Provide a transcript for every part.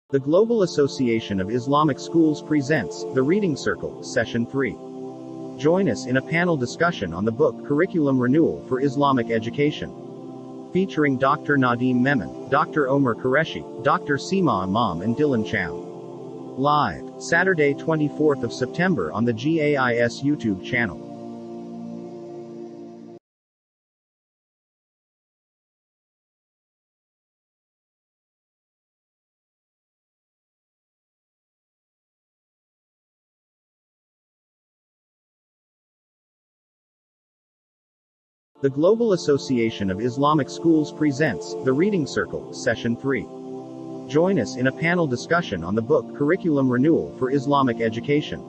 The Global Association of Islamic Schools presents The Reading Circle, Session 3. Join us in a panel discussion on the book Curriculum Renewal for Islamic Education. Featuring Dr. Nadeem Memom, Dr. Omar Qureshi, Dr. Memom and Dylan Chow. Live, Saturday 24th of September on the GAIS YouTube channel. The Global Association of Islamic Schools presents The Reading Circle, Session 3. Join us in a panel discussion on the book Curriculum Renewal for Islamic Education.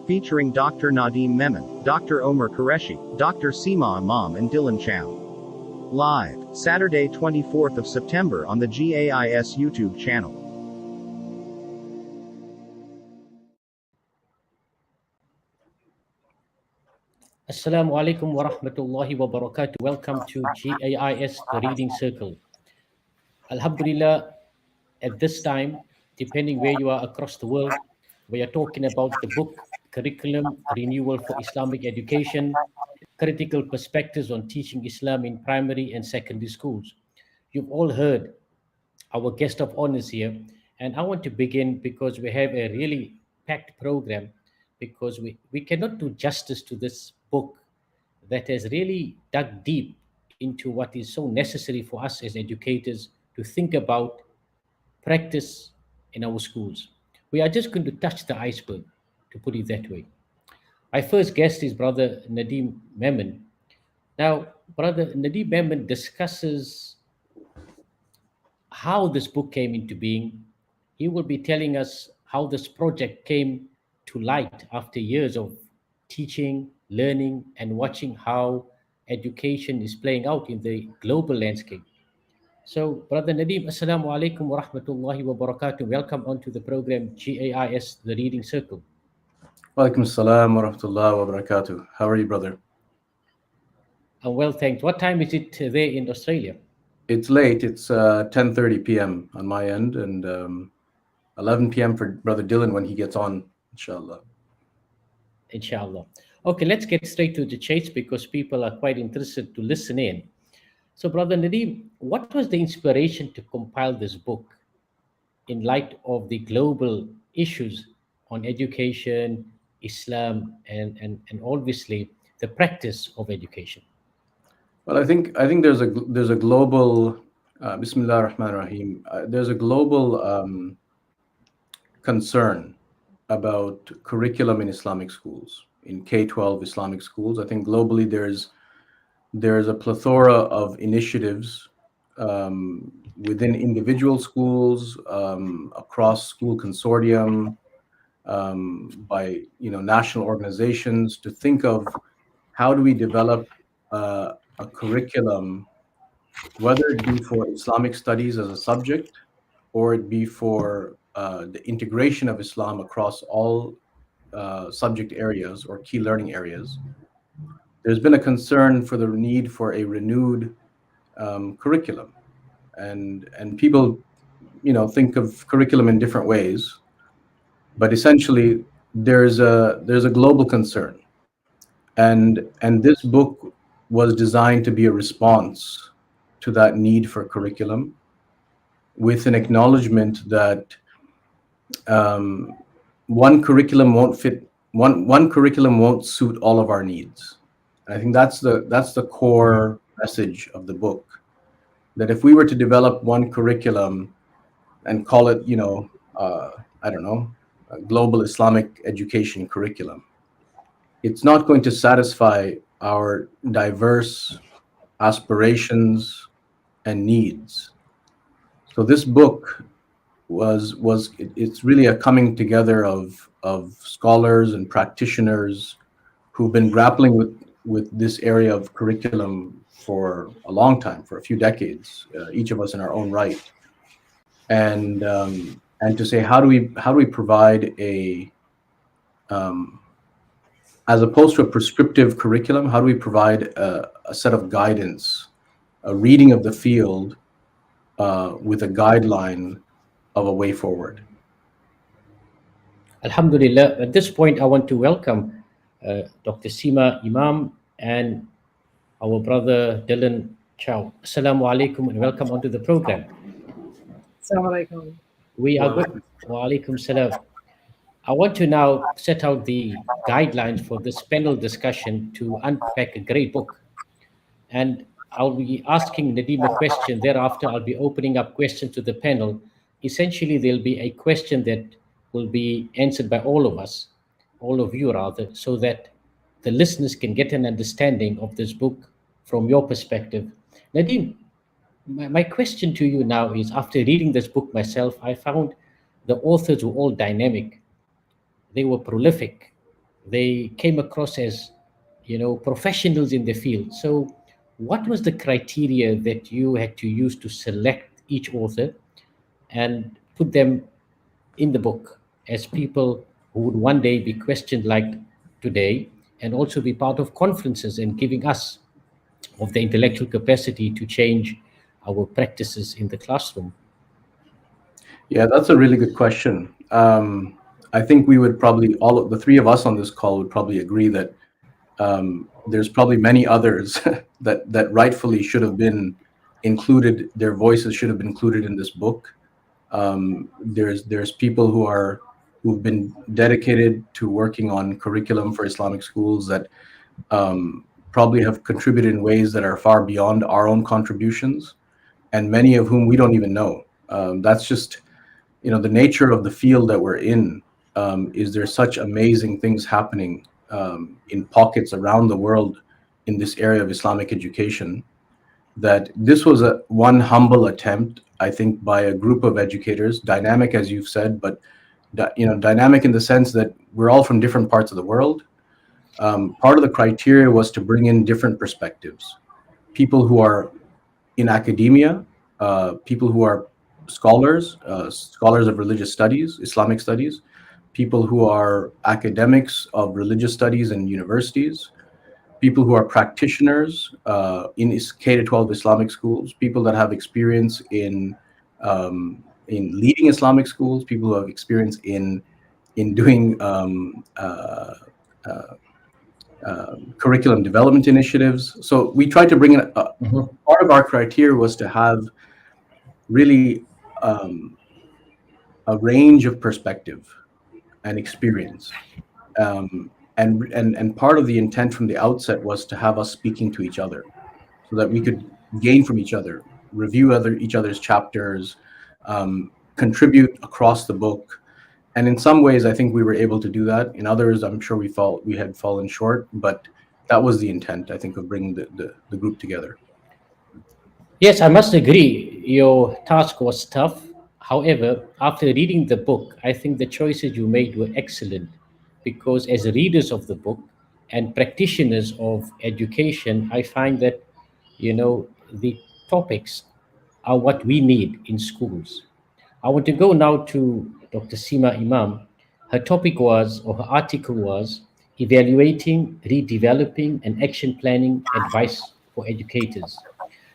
Featuring Dr. Nadeem Memom, Dr. Omar Qureshi, Dr. Memom and Dylan Chow. Live, Saturday 24th of September on the GAIS YouTube channel. Assalamu alaikum wa rahmatullahi wa barakatuh. Welcome to GAIS, the Reading Circle. Alhamdulillah, at this time, depending where you are across the world, we are talking about the book Curriculum Renewal for Islamic Education, Critical Perspectives on Teaching Islam in Primary and Secondary Schools. You've all heard our guest of honors here, and I want to begin because we have a really packed program, because we cannot do justice to this book that has really dug deep into what is so necessary for us as educators to think about, practice in our schools. We are just going to touch the iceberg, to put it that way. My first guest is Brother Nadeem Memom. Now, Brother Nadeem Memom discusses how this book came into being. He will be telling us how this project came to light after years of teaching, learning, and watching how education is playing out in the global landscape. So, Brother Nadeem, Assalamu alaikum wa rahmatullahi wa barakatuh. Welcome onto the program GAIS, the Reading Circle. Wa alaikum assalam wa rahmatullahi wa barakatuh. How are you, brother? I'm well, thanks. What time is it there in Australia? It's late. It's 10:30 p.m. on my end, and 11 p.m. for Brother Dylan when he gets on, inshallah. Inshallah. Okay, let's get straight to the chase because people are quite interested to listen in. So, Brother Nadeem, what was the inspiration to compile this book in light of the global issues on education, Islam, and obviously the practice of education? Well, I think there's a global Bismillah ar-Rahman ar-Rahim. There's a global concern about curriculum in Islamic schools, in K-12 Islamic schools. I think globally there's a plethora of initiatives within individual schools, across school consortium, by national organizations, to think of how do we develop a curriculum, whether it be for Islamic studies as a subject or it be for the integration of Islam across all subject areas or key learning areas. There's been a concern for the need for a renewed curriculum, and people think of curriculum in different ways, but essentially there's a global concern, and this book was designed to be a response to that need for curriculum, with an acknowledgement that one curriculum won't suit all of our needs. And I think that's the core message of the book, that if we were to develop one curriculum and call it a global Islamic education curriculum, it's not going to satisfy our diverse aspirations and needs. So this book it's really a coming together of scholars and practitioners who've been grappling with this area of curriculum for a long time, for a few decades, each of us in our own right, and to say how do we provide as opposed to a prescriptive curriculum, how do we provide a set of guidance, a reading of the field with a guideline of a way forward. Alhamdulillah. At this point, I want to welcome Dr. Seema Imam and our brother Dylan Chow. Assalamu alaikum and welcome onto the program. Assalamu alaikum. We are good. Wa alaikum salam. I want to now set out the guidelines for this panel discussion to unpack a great book. And I'll be asking Nadeem a question. Thereafter, I'll be opening up questions to the panel. Essentially, there'll be a question that will be answered by all of us, all of you rather, so that the listeners can get an understanding of this book from your perspective. Nadeem, my question to you now is, after reading this book myself, I found the authors were all dynamic. They were prolific. They came across as, professionals in the field. So what was the criteria that you had to use to select each author and put them in the book as people who would one day be questioned like today, and also be part of conferences and giving us of the intellectual capacity to change our practices in the classroom? Yeah, that's a really good question. I think we would probably, all of the three of us on this call would probably agree that there's probably many others that rightfully should have been included. Their voices should have been included in this book. There's people who've been dedicated to working on curriculum for Islamic schools that probably have contributed in ways that are far beyond our own contributions, and many of whom we don't even know. That's just, the nature of the field that we're in. Is there such amazing things happening in pockets around the world in this area of Islamic education, that this was one humble attempt, I think, by a group of educators, dynamic as you've said, but dynamic in the sense that we're all from different parts of the world. Part of the criteria was to bring in different perspectives, people who are in academia, people who are scholars of religious studies, Islamic studies, people who are academics of religious studies in universities, people who are practitioners in K-12 Islamic schools, people that have experience in leading Islamic schools, people who have experience in doing curriculum development initiatives. So we tried to bring in part of our criteria was to have really a range of perspective and experience. And part of the intent from the outset was to have us speaking to each other so that we could gain from each other, review each other's chapters, contribute across the book. And in some ways, I think we were able to do that. In others, I'm sure we had fallen short, but that was the intent, I think, of bringing the group together. Yes, I must agree. Your task was tough. However, after reading the book, I think the choices you made were excellent, because as readers of the book and practitioners of education, I find that, the topics are what we need in schools. I want to go now to Dr. Seema Imam. Her topic was, or her article was, Evaluating, Redeveloping, and Action Planning Advice for Educators.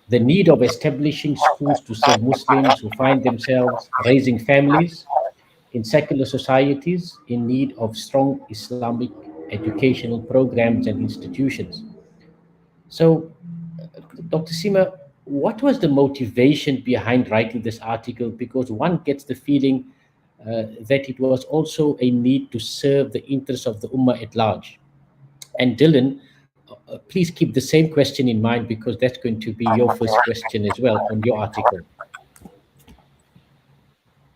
The need of establishing schools to serve Muslims who find themselves raising families in secular societies in need of strong Islamic educational programs and institutions. So, Dr. Seema, what was the motivation behind writing this article? Because one gets the feeling that it was also a need to serve the interests of the Ummah at large. And Dylan, please keep the same question in mind, because that's going to be your first question as well on your article.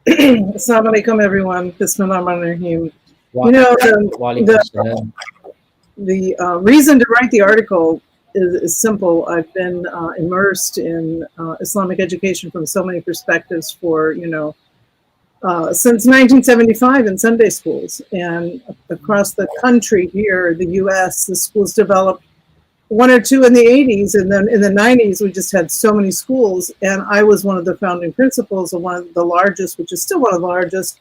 Assalamu alaikum, everyone. Bismillahirrahmanirrahim. The reason to write the article is simple. I've been immersed in Islamic education from so many perspectives for, since 1975 in Sunday schools. And across the country here, the US, the schools developed one or two in the 80s, and then in the 90s we just had so many schools, and I was one of the founding principals of one of the largest, which is still one of the largest.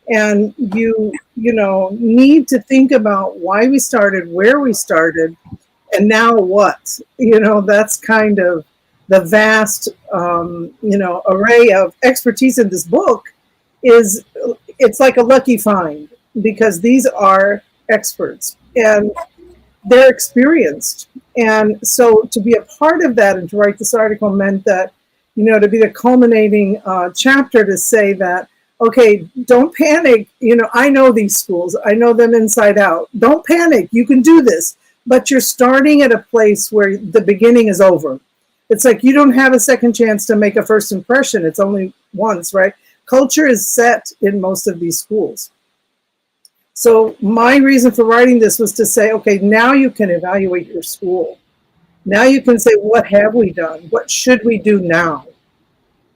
And you need to think about why we started, where we started, and now what. That's kind of the vast array of expertise in this book is, it's like a lucky find, because these are experts and they're experienced. And so to be a part of that and to write this article meant that, you know, to be the culminating chapter to say that, okay, don't panic. You know, I know these schools. I know them inside out. Don't panic. You can do this. But you're starting at a place where the beginning is over. It's like you don't have a second chance to make a first impression. It's only once, right? Culture is set in most of these schools. So my reason for writing this was to say, okay, now you can evaluate your school. Now you can say, what have we done? What should we do now?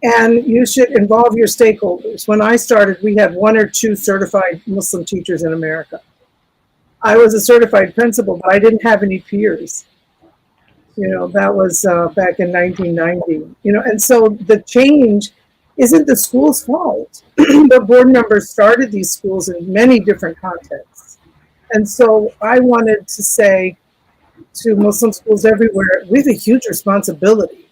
And you should involve your stakeholders. When I started, we had 1 or 2 certified Muslim teachers in America. I was a certified principal, but I didn't have any peers. You know, that was back in 1990. You know, and so the change isn't the school's fault. The board members started these schools in many different contexts. And so I wanted to say to Muslim schools everywhere, we have a huge responsibility.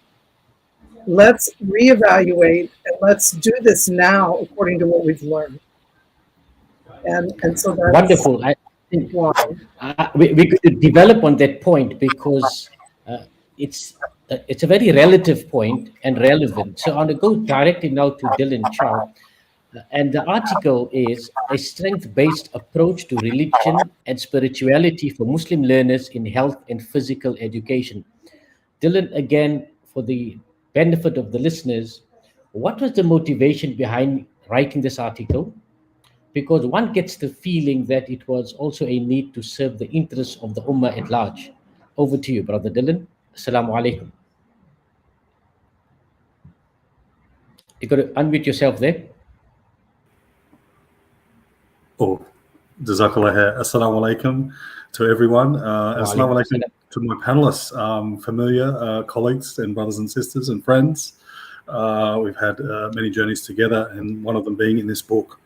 Let's reevaluate and let's do this now according to what we've learned. And so that's wonderful. I think why. we could develop on that point, because it's a very relative point and relevant. So I'm going to go directly now to Dylan Chow. And the article is a strength-based approach to religion and spirituality for Muslim learners in health and physical education. Dylan, again, for the benefit of the listeners, what was the motivation behind writing this article? Because one gets the feeling that it was also a need to serve the interests of the Ummah at large. Over to you, Brother Dylan. Assalamu alaikum. You got to unmute yourself there. Oh, Jazakallah khair. Assalamu alaikum to everyone. Assalamu alaikum to my panelists, familiar colleagues and brothers and sisters and friends. We've had many journeys together, and one of them being in this book.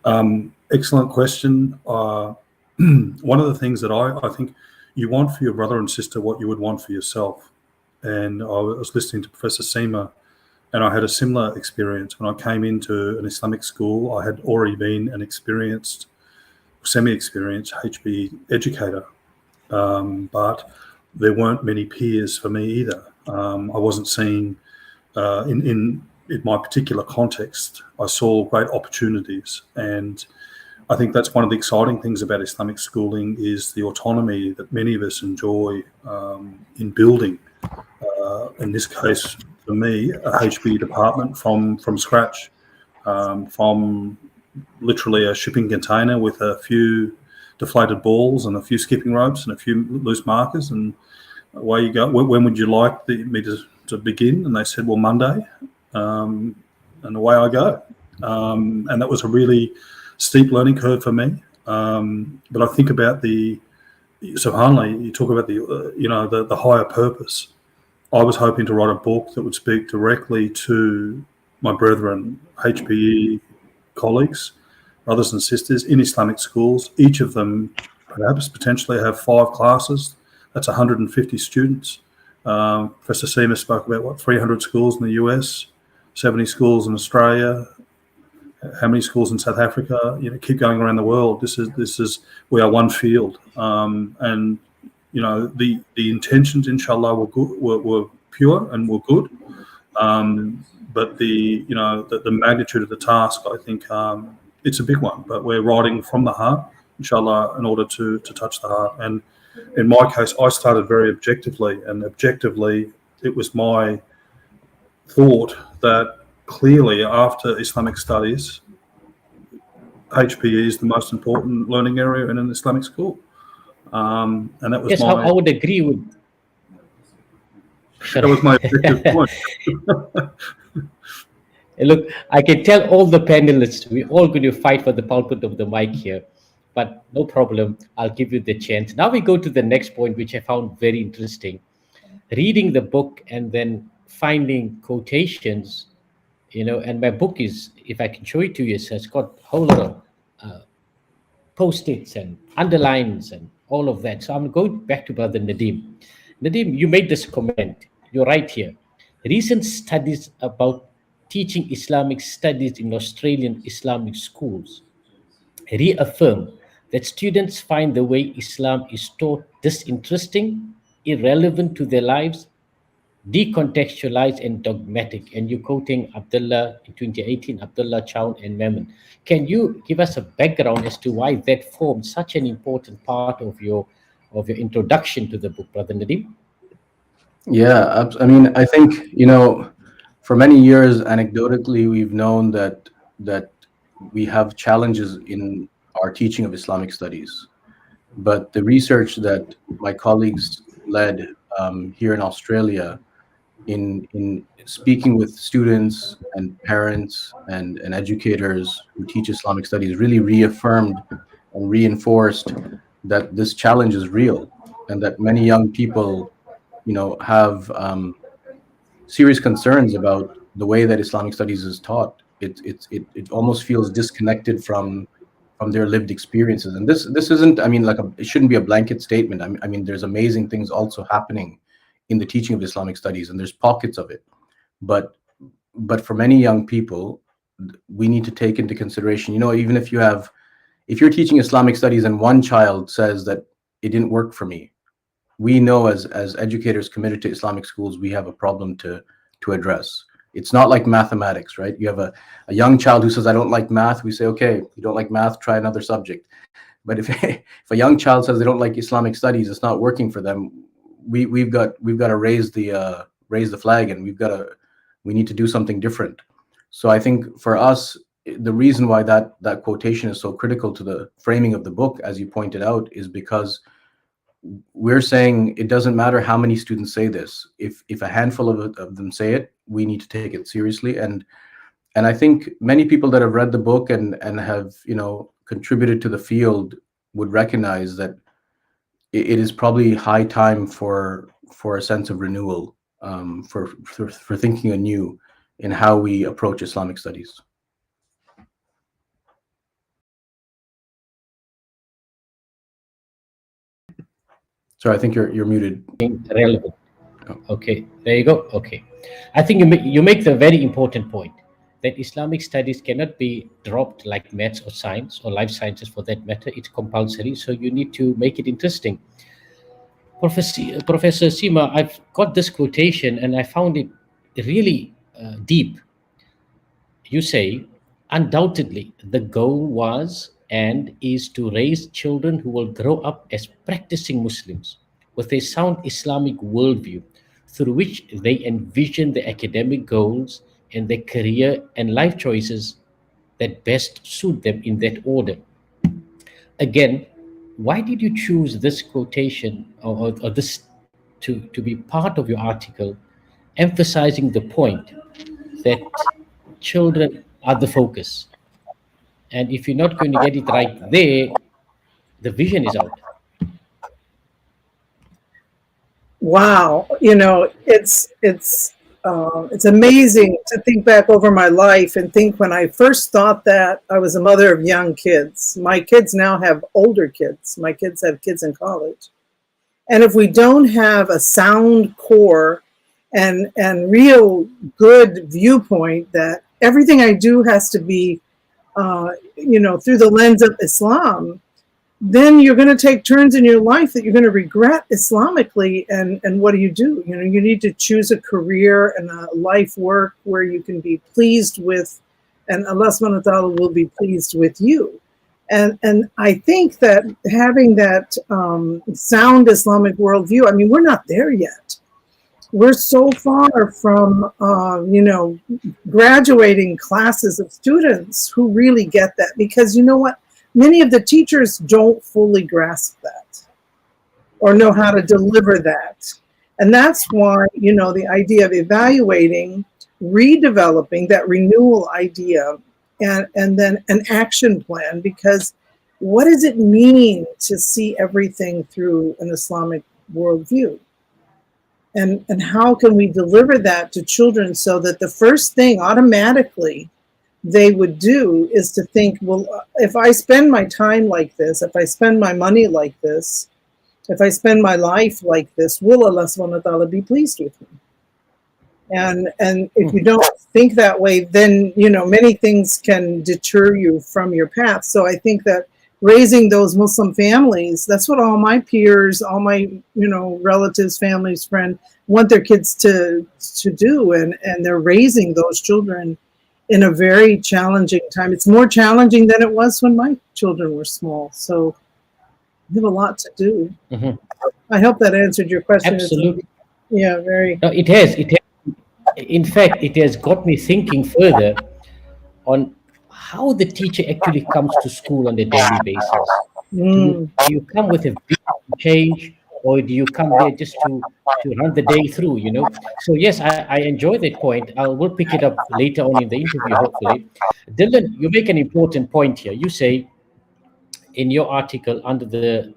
Excellent question. One of the things that I think you want for your brother and sister what you would want for yourself. And I was listening to Professor Seema, and I had a similar experience. When I came into an Islamic school, I had already been an experienced, semi-experienced HPE educator, but there weren't many peers for me either. I wasn't seeing, in my particular context, I saw great opportunities. And I think that's one of the exciting things about Islamic schooling is the autonomy that many of us enjoy in building. In this case, for me, a HPE department from scratch, from literally a shipping container with a few deflated balls and a few skipping ropes and a few loose markers, and away you go. When would you like me to begin? And they said, well, Monday, and away I go. And that was a really steep learning curve for me. But I think about subhanAllah, you talk about the higher purpose. I was hoping to write a book that would speak directly to my brethren, HPE colleagues, brothers and sisters in Islamic schools. Each of them perhaps potentially have 5 classes. That's 150 students. Professor Seema spoke about 300 schools in the US, 70 schools in Australia. How many schools in South Africa? Keep going around the world. This is we are one field, and the intentions, inshallah, were pure and were good, but the magnitude of the task, I think, it's a big one. But we're writing from the heart, inshallah, in order to touch the heart. And in my case, I started very objectively, and objectively, it was my thought that clearly after Islamic studies, HPE is the most important learning area in an Islamic school. And that was I would agree with. That was my objective point. Look, I can tell all the panelists, we're all going to fight for the pulpit of the mic here, but no problem. I'll give you the chance. Now we go to the next point, which I found very interesting. Reading the book and then finding quotations, and my book is, if I can show it to you, it's got a whole lot of post-its and underlines and all of that. So I'm going back to Brother Nadeem. Nadeem, you made this comment. You're right here. Recent studies about teaching Islamic studies in Australian Islamic schools reaffirm that students find the way Islam is taught disinteresting, irrelevant to their lives, decontextualized and dogmatic. And you're quoting Abdullah in 2018, Abdullah, Chow and Memon. Can you give us a background as to why that formed such an important part of your introduction to the book, Brother Nadeem? Yeah, I mean, I think, for many years, anecdotally, we've known that we have challenges in our teaching of Islamic studies. But the research that my colleagues led here in Australia, in speaking with students and parents and educators who teach Islamic studies, really reaffirmed and reinforced that this challenge is real, and that many young people, have serious concerns about the way that Islamic studies is taught. It almost feels disconnected from their lived experiences. And this isn't, I mean, it shouldn't be a blanket statement. I mean, there's amazing things also happening in the teaching of Islamic studies, and there's pockets of it. But for many young people, we need to take into consideration, even if you're teaching Islamic studies and one child says that it didn't work for me, we know as educators committed to Islamic schools, we have a problem to address. It's not like mathematics, right? You have a young child who says, I don't like math. We say, okay, you don't like math, try another subject. But if a young child says they don't like Islamic studies, it's not working for them, we've got to raise the flag, and we need to do something different. So I think for us, the reason why that quotation is so critical to the framing of the book, as you pointed out, is because we're saying it doesn't matter how many students say this. If a handful of them say it, we need to take it seriously. And I think many people that have read the book and have contributed to the field would recognize that it is probably high time for a sense of renewal, for thinking anew in how we approach Islamic studies. Sorry, I think you're muted. Relevant. Okay, there you go. Okay, I think you make the very important point that Islamic studies cannot be dropped like maths or science or life sciences for that matter. It's compulsory, so you need to make it interesting. Professor Sima, I've got this quotation and I found it really deep. You say, undoubtedly, the goal was and is to raise children who will grow up as practicing Muslims with a sound Islamic worldview through which they envision the academic goals and their career and life choices that best suit them in that order. Again, why did you choose this quotation or this to be part of your article, emphasizing the point that children are the focus? And if you're not going to get it right there, the vision is out. Wow, it's amazing to think back over my life and think when I first thought that I was a mother of young kids. My kids now have older kids. My kids have kids in college. And if we don't have a sound core and real good viewpoint that everything I do has to be, through the lens of Islam, then you're going to take turns in your life that you're going to regret Islamically. And what do? You need to choose a career and a life work where you can be pleased with, and Allah subhanahu wa ta'ala will be pleased with you. And I think that having that sound Islamic worldview, I mean, we're not there yet. We're so far from, graduating classes of students who really get that. Because you know what? Many of the teachers don't fully grasp that or know how to deliver that. And that's why, the idea of evaluating, redeveloping that renewal idea, and then an action plan, because what does it mean to see everything through an Islamic worldview? And how can we deliver that to children so that the first thing automatically they would do is to think, well, if I spend my time like this, if I spend my money like this, if I spend my life like this, will Allah subhanahu wa ta'ala be pleased with me? And if you don't think that way, then, you know, many things can deter you from your path. So I think that raising those Muslim families, that's what all my peers, all my, you know, relatives, families, friends want their kids to do. And they're raising those children in a very challenging time. It's more challenging than it was when my children were small. So we have a lot to do. I hope that answered your question. Absolutely. Yeah, very. No, it has. It has. In fact, it has got me thinking further on how the teacher actually comes to school on a daily basis. Do you come with a big change, or do you come there just to run the day through, you know? So yes, I enjoy that point. We'll pick it up later on in the interview, hopefully. Dylan, you make an important point here. You say in your article under the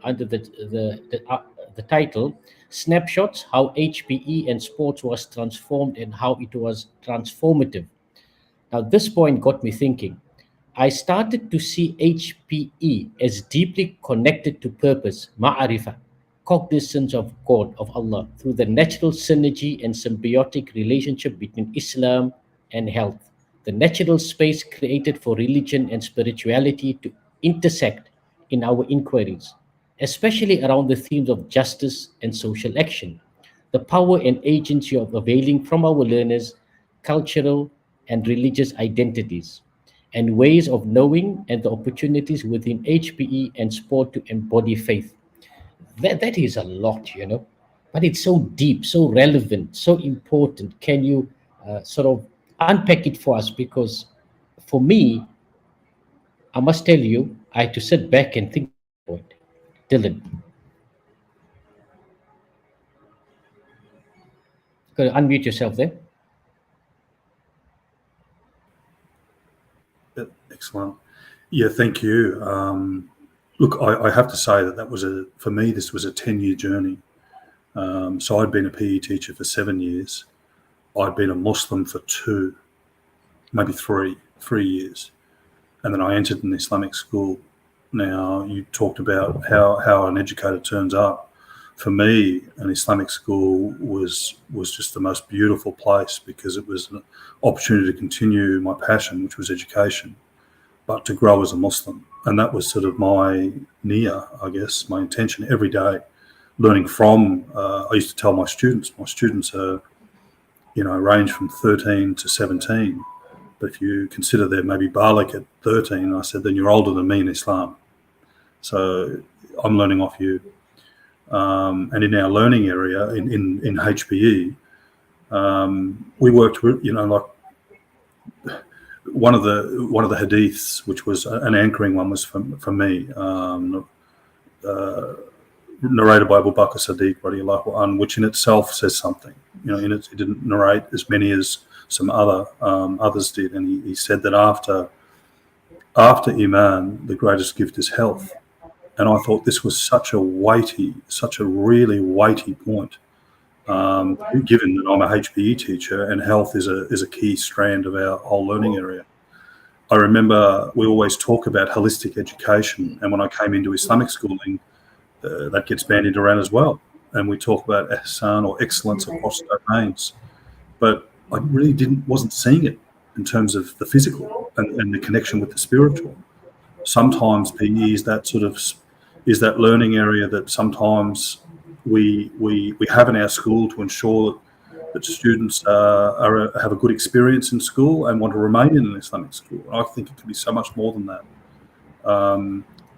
title, snapshots, how HPE and sports was transformed and how it was transformative. Now, this point got me thinking. I started to see HPE as deeply connected to purpose, ma'arifah, cognizance of God, of Allah, through the natural synergy and symbiotic relationship between Islam and health, the natural space created for religion and spirituality to intersect in our inquiries, especially around the themes of justice and social action, the power and agency of availing from our learners' cultural and religious identities, and ways of knowing, and the opportunities within HPE and sport to embody faith. That is a lot, you know, but it's so deep, so relevant, so important. Can you sort of unpack it for us? Because for me, I must tell you, I had to sit back and think about it. Dylan, could you unmute yourself there? Excellent. Yeah, thank you. Look, I have to say that was for me, this was a 10-year journey. So I'd been a PE teacher for 7 years. I'd been a Muslim for 2, maybe 3 years. And then I entered an Islamic school. Now, you talked about how an educator turns up. For me, an Islamic school was just the most beautiful place, because it was an opportunity to continue my passion, which was education, but to grow as a Muslim. And that was sort of my niyyah, I guess, my intention every day, learning from, I used to tell my students are, you know, range from 13 to 17. But if you consider they're maybe Baligh at 13, I said, then you're older than me in Islam. So I'm learning off you. And in our learning area, in HPE, we worked with, you know, like one of the hadiths, which was an anchoring one, was from me, narrated by Abu Bakr Siddiq, radiallahu anhu, which in itself says something. You know, it didn't narrate as many as some others did, and he said that after Iman, the greatest gift is health. And I thought this was such a really weighty point, given that I'm a HPE teacher and health is a key strand of our whole learning area. I remember we always talk about holistic education, and when I came into Islamic schooling, that gets bandied around as well. And we talk about ihsan, or excellence, across domains. But I really wasn't seeing it in terms of the physical and the connection with the spiritual. Sometimes PE is that learning area that sometimes we have in our school to ensure that students have a good experience in school and want to remain in an Islamic school. I think it can be so much more than that.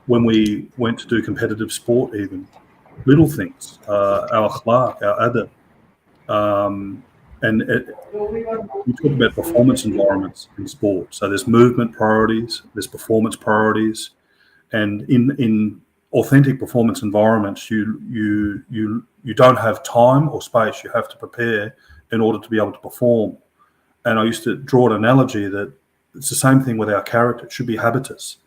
When we went to do competitive sport, even little things, our akhlaq, our adab, and we talk about performance environments in sport. So there's movement priorities, there's performance priorities, and in authentic performance environments, you don't have time or space. You have to prepare in order to be able to perform. And I used to draw an analogy that it's the same thing with our character. It should be habitus.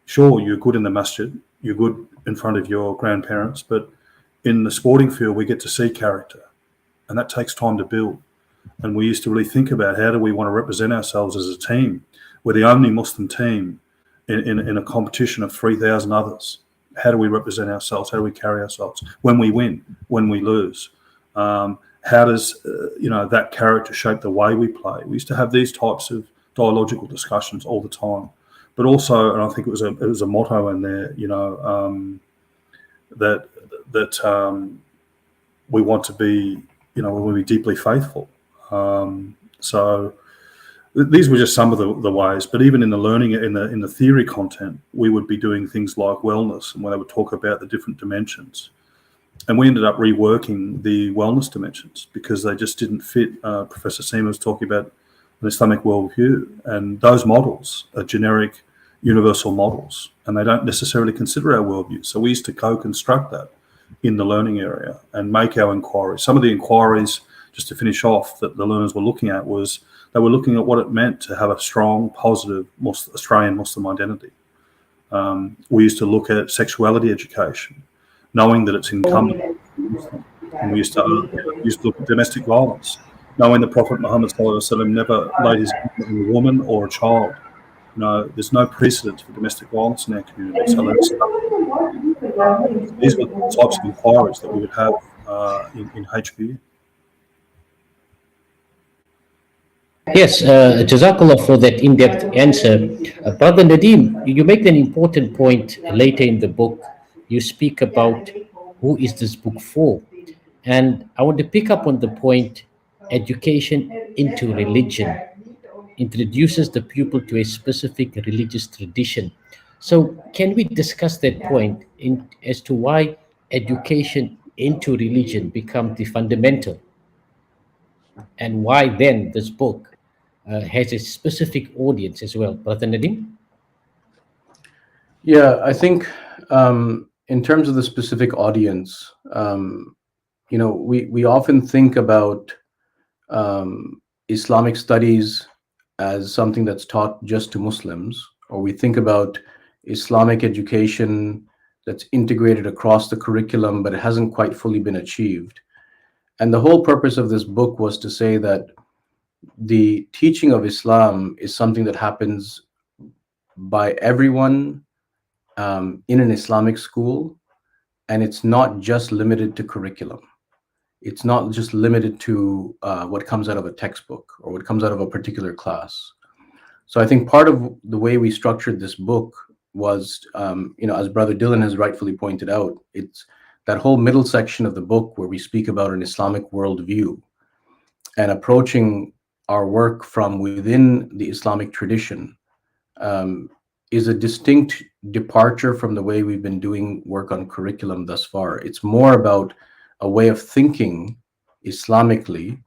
Sure, you're good in the masjid, you're good in front of your grandparents, but in the sporting field, we get to see character, and that takes time to build. And we used to really think about, how do we want to represent ourselves as a team? We're the only Muslim team in a competition of 3,000 others. How do we represent ourselves? How do we carry ourselves when we win, when we lose? And how does that character shape the way we play? We used to have these types of dialogical discussions all the time, but also, and I think it was a motto in there, that we want to be, we want to be deeply faithful. So these were just some of the ways. But even in the learning, in the theory content, we would be doing things like wellness, and where they would talk about the different dimensions. And we ended up reworking the wellness dimensions because they just didn't fit. Professor Seema was talking about an Islamic worldview, and those models are generic, universal models, and they don't necessarily consider our worldview. So we used to co-construct that in the learning area and make our inquiries. Some of the inquiries, just to finish off, that the learners were looking at was they were looking at what it meant to have a strong, positive Australian Muslim identity. We used to look at sexuality education, knowing that it's incumbent. And we used to look at domestic violence, knowing the Prophet Muhammad ﷺ never laid his hand on a woman or a child. There's no precedent for domestic violence in our community. So these are the types of inquiries that we would have in HPE. Yes, Jazakallah for that in-depth answer. Brother Nadeem, you make an important point later in the book. You speak about who is this book for? And I want to pick up on the point, education into religion introduces the pupil to a specific religious tradition. So can we discuss that point as to why education into religion becomes the fundamental, and why then this book has a specific audience as well, Brother Nadeem? Yeah, I think in terms of the specific audience, we often think about Islamic studies as something that's taught just to Muslims, or we think about Islamic education that's integrated across the curriculum, but it hasn't quite fully been achieved. And the whole purpose of this book was to say that the teaching of Islam is something that happens by everyone in an Islamic school, and it's not just limited to curriculum. It's not just limited to what comes out of a textbook or what comes out of a particular class. So I think part of the way we structured this book was, as Brother Dylan has rightfully pointed out, it's that whole middle section of the book where we speak about an Islamic worldview and approaching our work from within the Islamic tradition is a distinct departure from the way we've been doing work on curriculum thus far. It's more about a way of thinking Islamically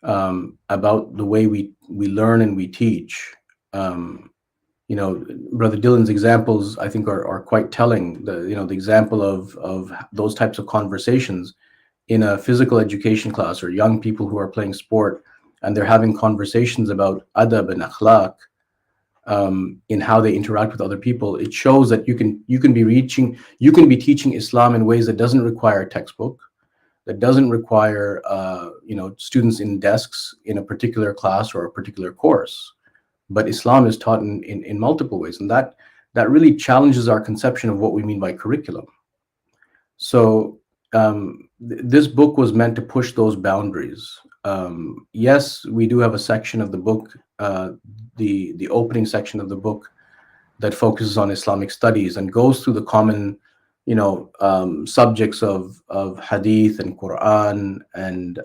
about the way we learn and we teach. Brother Dylan's examples, I think, are quite telling. The example of those types of conversations in a physical education class, or young people who are playing sport and they're having conversations about adab and akhlaq in how they interact with other people. It shows that you can be teaching Islam in ways that doesn't require a textbook, that doesn't require students in desks in a particular class or a particular course. But Islam is taught in multiple ways, and that really challenges our conception of what we mean by curriculum. So this book was meant to push those boundaries. Yes, we do have a section of the book, the opening section of the book, that focuses on Islamic studies and goes through the common subjects of hadith and Quran and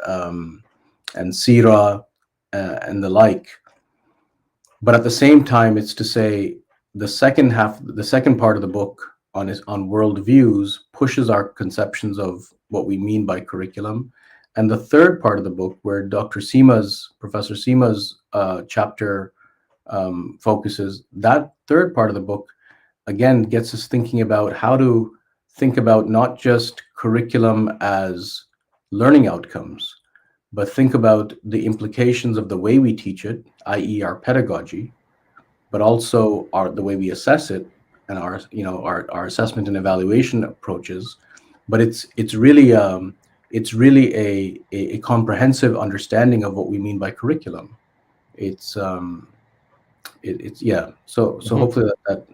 seerah and the like. But at the same time, it's to say the second part of the book on worldviews pushes our conceptions of what we mean by curriculum. And the third part of the book, where Professor Seema's chapter focuses, that third part of the book, again, gets us thinking about how to think about not just curriculum as learning outcomes, but think about the implications of the way we teach it, i.e. our pedagogy, but also the way we assess it and our assessment and evaluation approaches. But it's really a comprehensive understanding of what we mean by curriculum. So hopefully that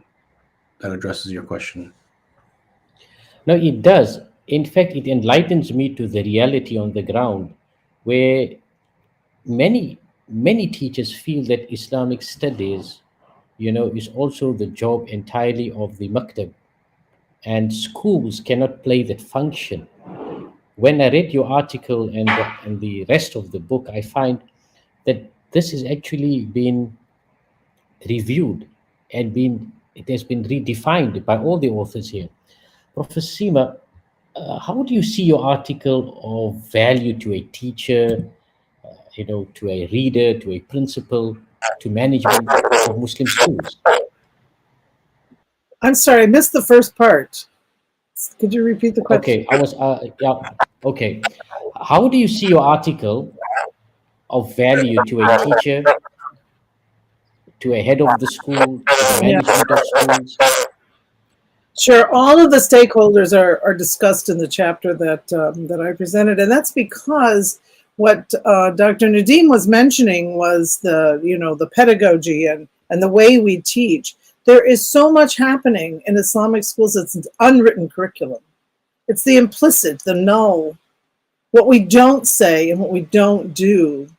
addresses your question. No, it does. In fact, it enlightens me to the reality on the ground where many teachers feel that Islamic studies, is also the job entirely of the maktab, and schools cannot play that function. When I read your article and the rest of the book, I find that this has actually been reviewed and it has been redefined by all the authors here. Professor Seema, how do you see your article of value to a teacher, to a reader, to a principal, to management of Muslim schools? I'm sorry, I missed the first part. Could you repeat the question? Okay, okay. How do you see your article of value to a teacher, to a head of the school, to the management of schools? Sure, all of the stakeholders are discussed in the chapter that I presented, and that's because what Dr. Nadeem was mentioning was the pedagogy and the way we teach. There is so much happening in Islamic schools. It's an unwritten curriculum. It's the implicit, the null, what we don't say and what we don't do.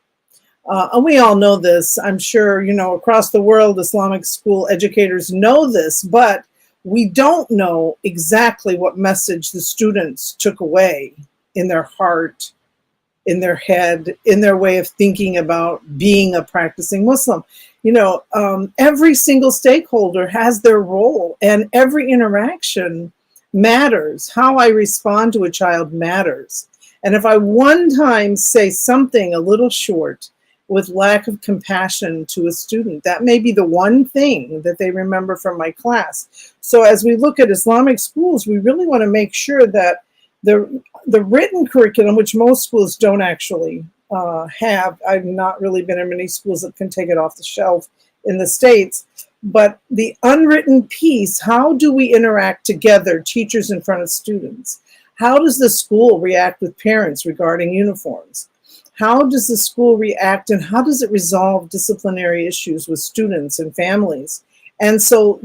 And we all know this. I'm sure, across the world, Islamic school educators know this, but we don't know exactly what message the students took away in their heart, in their head, in their way of thinking about being a practicing Muslim. Every single stakeholder has their role, and every interaction matters. How I respond to a child matters. And if I one time say something a little short, with lack of compassion to a student, that may be the one thing that they remember from my class. So as we look at Islamic schools, we really want to make sure that the written curriculum, which most schools don't actually have, I've not really been in many schools that can take it off the shelf in the States, but the unwritten piece, how do we interact together, teachers in front of students? How does the school react with parents regarding uniforms? How does the school react, and how does it resolve disciplinary issues with students and families? And so,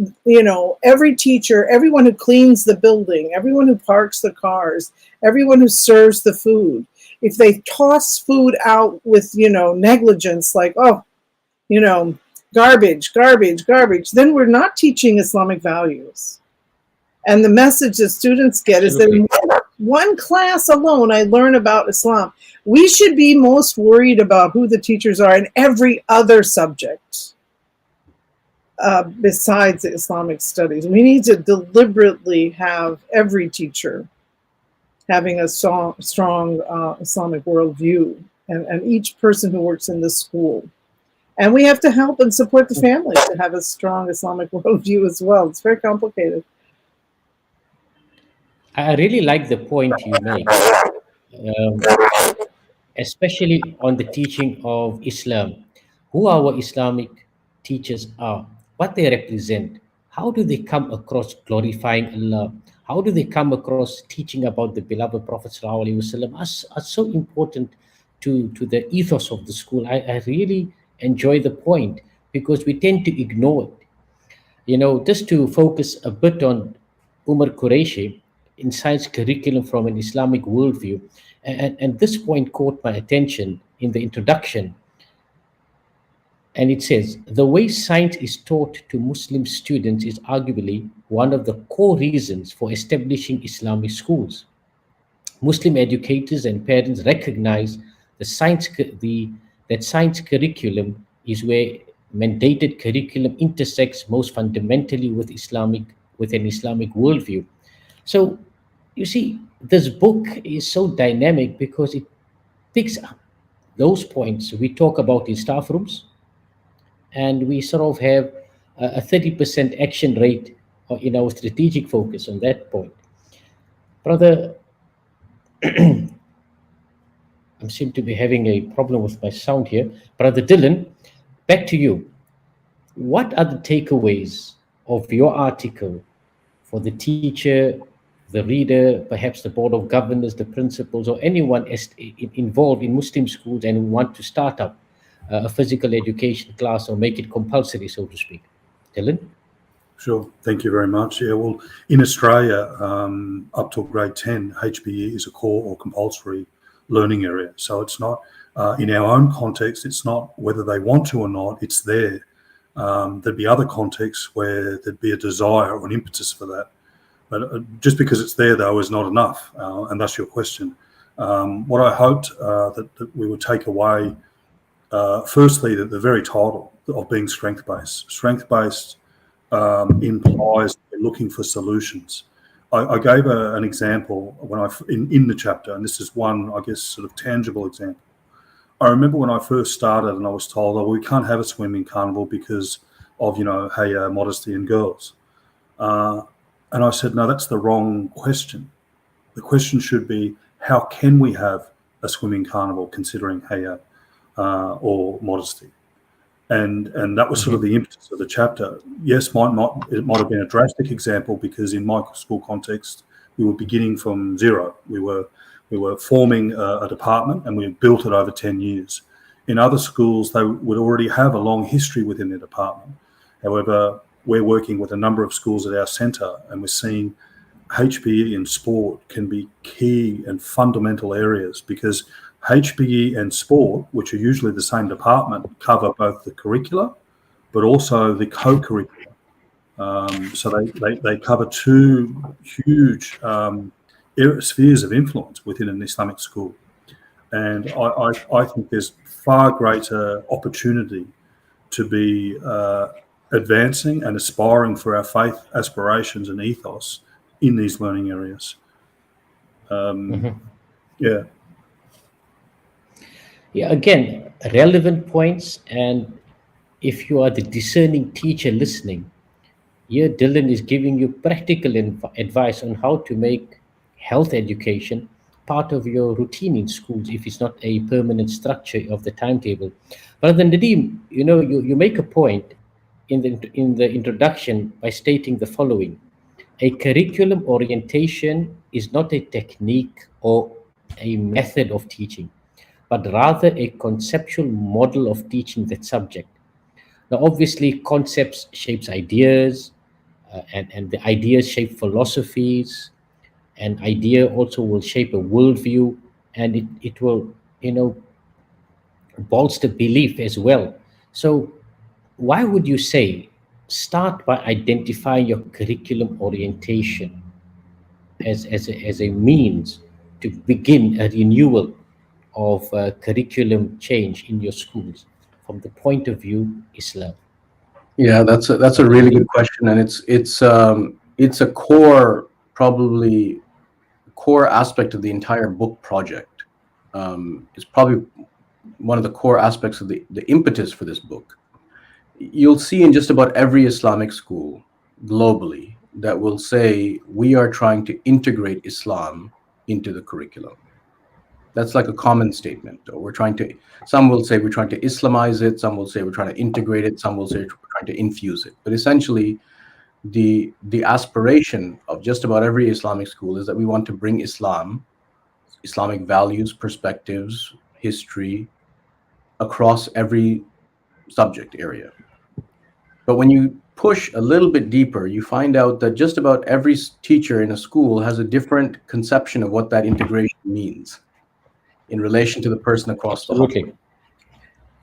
every teacher, everyone who cleans the building, everyone who parks the cars, everyone who serves the food, if they toss food out with, negligence, like, garbage, garbage, garbage, then we're not teaching Islamic values. And the message that students get is that in one class alone, I learn about Islam. We should be most worried about who the teachers are in every other subject besides the Islamic studies. We need to deliberately have every teacher having a strong Islamic worldview, and each person who works in the school. And we have to help and support the families to have a strong Islamic worldview as well. It's very complicated. I really like the point you make, especially on the teaching of Islam, who our Islamic teachers are, what they represent, how do they come across glorifying Allah, how do they come across teaching about the beloved Prophet ﷺ are so important to the ethos of the school. I really enjoy the point because we tend to ignore it. Just to focus a bit on Omar Qureshi in science curriculum from an Islamic worldview, and this point caught my attention in the introduction. And it says, the way science is taught to Muslim students is arguably one of the core reasons for establishing Islamic schools. Muslim educators and parents recognize that science curriculum is where mandated curriculum intersects most fundamentally with an Islamic worldview. So you see, this book is so dynamic because it picks up those points we talk about in staff rooms, and we sort of have a 30% action rate in our strategic focus on that point. Brother, I seem to be having a problem with my sound here. Brother Dylan, back to you. What are the takeaways of your article for the teacher, the reader, perhaps the board of governors, the principals, or anyone involved in Muslim schools and who want to start up a physical education class or make it compulsory, so to speak? Dylan? Sure. Thank you very much. Yeah, well, in Australia, up till grade 10, HPE is a core or compulsory learning area. So it's not in our own context, it's not whether they want to or not, it's there. There'd be other contexts where there'd be a desire or an impetus for that. But just because it's there, though, is not enough. And that's your question. What I hoped that we would take away, firstly, that the very title of being strength-based. Strength-based implies we're looking for solutions. I gave an example when in the chapter, and this is one, I guess, sort of tangible example. I remember when I first started and I was told, oh, we can't have a swimming carnival because of, modesty in girls. And I said, no, that's the wrong question. The question should be, how can we have a swimming carnival considering haya or modesty? And that was sort of the impetus of the chapter. Yes, it might have been a drastic example because in my school context, we were beginning from zero. We were forming a department and we built it over 10 years. In other schools, they would already have a long history within their department. However, we're working with a number of schools at our centre and we're seeing HPE and sport can be key and fundamental areas because HPE and sport, which are usually the same department, cover both the curricula but also the co-curricula. So they cover two huge spheres of influence within an Islamic school. And I think there's far greater opportunity to be advancing and aspiring for our faith aspirations and ethos in these learning areas. Yeah. Yeah, again, relevant points. And if you are the discerning teacher listening, here Dylan is giving you practical advice on how to make health education part of your routine in schools if it's not a permanent structure of the timetable. But then Nadeem, you make a point in the introduction by stating the following: a curriculum orientation is not a technique or a method of teaching, but rather a conceptual model of teaching that subject. Now, obviously, concepts shapes ideas, and the ideas shape philosophies, and idea also will shape a worldview, and it will, bolster belief as well. So, why would you say start by identifying your curriculum orientation as a means to begin a renewal of curriculum change in your schools from the point of view Islam? Yeah, that's a really good question, and it's a core aspect of the entire book project. It's probably one of the core aspects of the impetus for this book. You'll see in just about every Islamic school globally that will say we are trying to integrate Islam into the curriculum. That's like a common statement. Or some will say we're trying to Islamize it, some will say we're trying to integrate it, some will say we're trying to infuse it. But essentially, the aspiration of just about every Islamic school is that we want to bring Islam, Islamic values, perspectives, history, across every subject area. But when you push a little bit deeper, you find out that just about every teacher in a school has a different conception of what that integration means in relation to the person across the hall.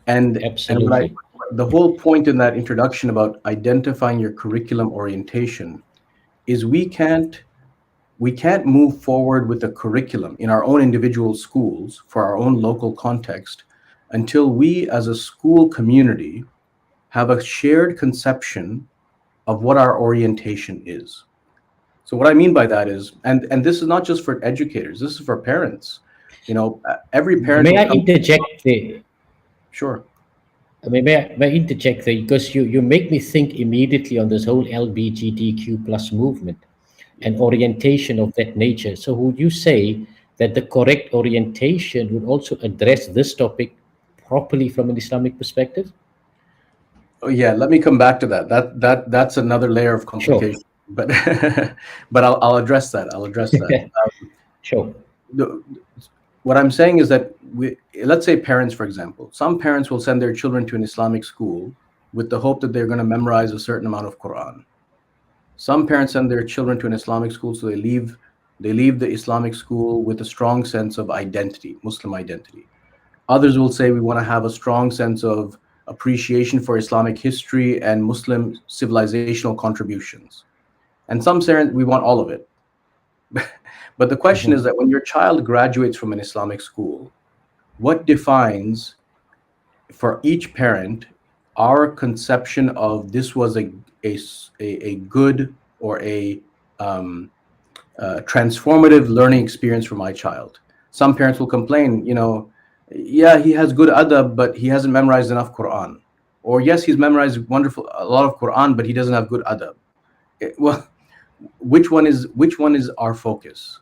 And the whole point in that introduction about identifying your curriculum orientation is we can't move forward with the curriculum in our own individual schools for our own local context until we as a school community have a shared conception of what our orientation is. So what I mean by that is, and this is not just for educators, this is for parents. Every parent. May I interject there? Sure. May I interject there? Because you make me think immediately on this whole LGBTQ plus movement and orientation of that nature. So would you say that the correct orientation would also address this topic properly from an Islamic perspective? Oh yeah, let me come back to that. That's another layer of complication. Sure. But I'll address that. Sure. What I'm saying is that let's say parents, for example, some parents will send their children to an Islamic school with the hope that they're going to memorize a certain amount of Quran. Some parents send their children to an Islamic school so they leave They leave the Islamic school with a strong sense of identity, Muslim identity. Others will say we want to have a strong sense of appreciation for Islamic history and Muslim civilizational contributions. And some say we want all of it. But the question is that when your child graduates from an Islamic school, what defines for each parent our conception of this was a good or a transformative learning experience for my child? Some parents will complain, yeah, he has good adab, but he hasn't memorized enough Quran. Or yes, he's memorized a lot of Quran, but he doesn't have good adab. Well, which one is our focus?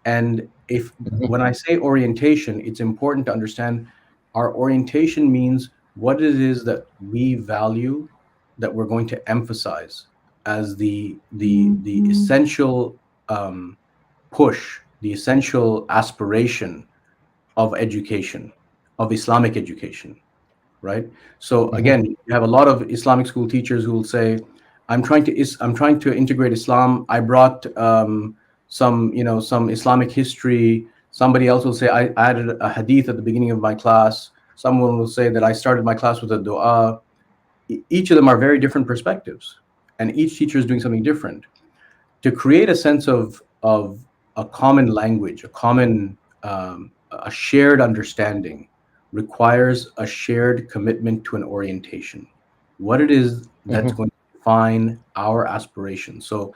And when I say orientation, it's important to understand our orientation means what it is that we value, that we're going to emphasize as the essential push, the essential aspiration of education, of Islamic education, right? So again, you have a lot of Islamic school teachers who will say, I'm trying to integrate Islam. I brought some Islamic history. Somebody else will say, I added a hadith at the beginning of my class. Someone will say that I started my class with a dua. Each of them are very different perspectives, and each teacher is doing something different. To create a sense of a common language, a shared understanding, requires a shared commitment to an orientation. What it is that's going to define our aspirations. So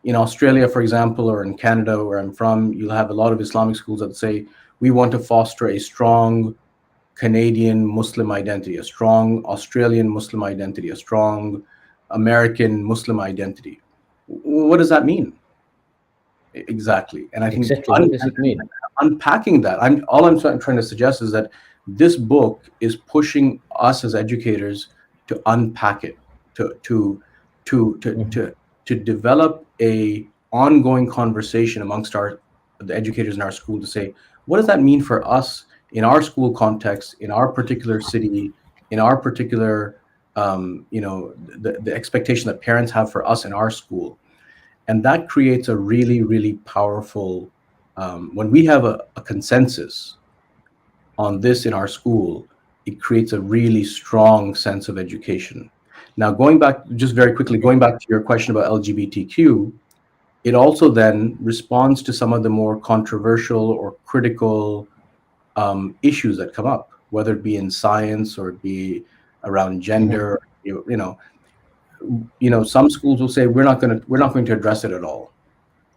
in Australia, for example, or in Canada, where I'm from, you'll have a lot of Islamic schools that say, we want to foster a strong Canadian Muslim identity, a strong Australian Muslim identity, a strong American Muslim identity. What does that mean? Exactly. And I think what does it mean? Unpacking that, I'm trying to suggest is that this book is pushing us as educators to unpack it, to develop a ongoing conversation amongst the educators in our school to say, what does that mean for us in our school context, in our particular city, in our particular the expectation that parents have for us in our school. And that creates a really, really powerful, when we have a consensus on this in our school, it creates a really strong sense of education. Now, going back to your question about LGBTQ, it also then responds to some of the more controversial or critical issues that come up, whether it be in science or it be around gender. Some schools will say we're not going to address it at all.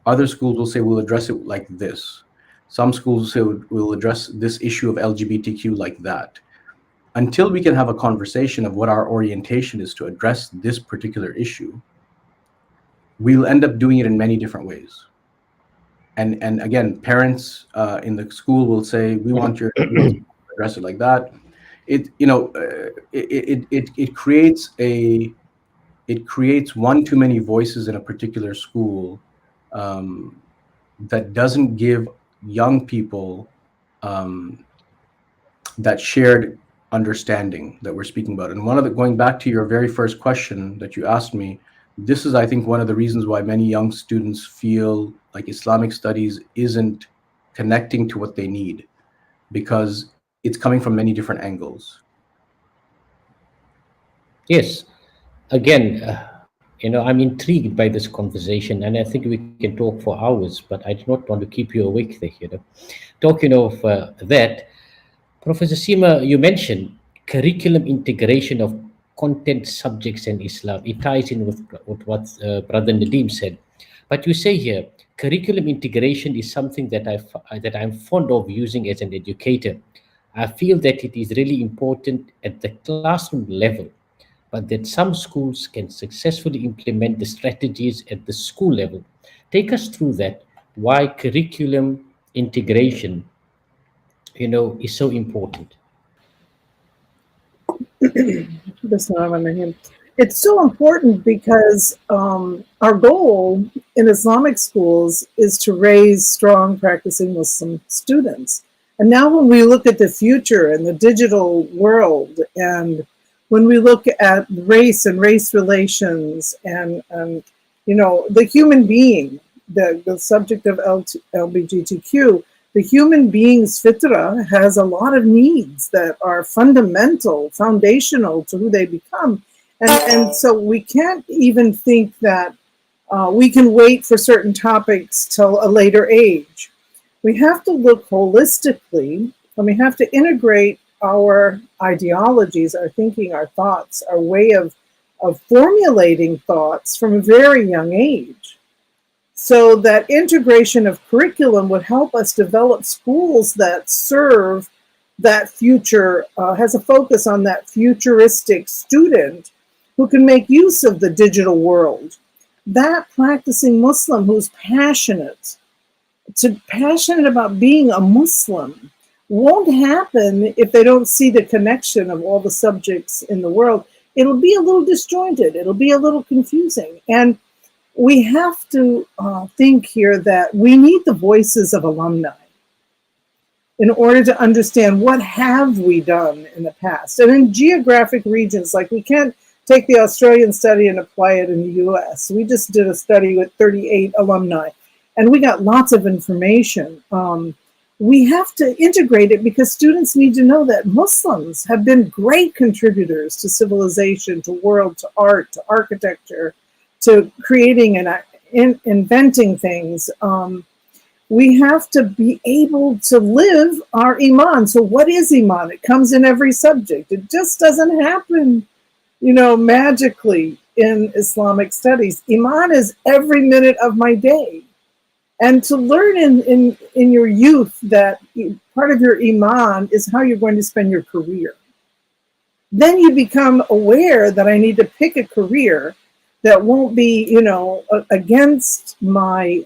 Other schools will say we'll address it like this. Some schools will say we'll address this issue of LGBTQ like that. Until we can have a conversation of what our orientation is to address this particular issue, we'll end up doing it in many different ways. And again, parents in the school will say, we want your to address it like that. It creates one too many voices in a particular school that doesn't give young people that shared understanding that we're speaking about. And going back to your very first question that you asked me, this is, I think, one of the reasons why many young students feel like Islamic studies isn't connecting to what they need, because it's coming from many different angles. Yes. Again, I'm intrigued by this conversation, and I think we can talk for hours, but I do not want to keep you awake there. Talking of that, Professor Seema, you mentioned curriculum integration of content, subjects, and Islam. It ties in with what Brother Nadeem said. But you say here, curriculum integration is something that I'm fond of using as an educator. I feel that it is really important at the classroom level, but that some schools can successfully implement the strategies at the school level. Take us through that, why curriculum integration, is so important. It's so important because our goal in Islamic schools is to raise strong practicing Muslim students. And now when we look at the future and the digital world, and when we look at race and race relations and the human being the subject of LGBTQ, the human being's fitra has a lot of needs that are fundamental, foundational to who they become. And so we can't even think that we can wait for certain topics till a later age. We have to look holistically, and we have to integrate our ideologies, our thinking, our thoughts, our way of formulating thoughts from a very young age. So that integration of curriculum would help us develop schools that serve that future, has a focus on that futuristic student who can make use of the digital world. That practicing Muslim who's passionate about being a Muslim won't happen if they don't see the connection of all the subjects in the world. It'll be a little disjointed. It'll be a little confusing. And we have to think here that we need the voices of alumni in order to understand what have we done in the past. And in geographic regions, like we can't take the Australian study and apply it in the US. We just did a study with 38 alumni, and we got lots of information. We have to integrate it because students need to know that Muslims have been great contributors to civilization, to world, to art, to architecture, to creating and inventing things. We have to be able to live our Iman. So what is Iman? It comes in every subject. It just doesn't happen, magically in Islamic studies. Iman is every minute of my day. And to learn in your youth that part of your Iman is how you're going to spend your career. Then you become aware that I need to pick a career that won't be, against my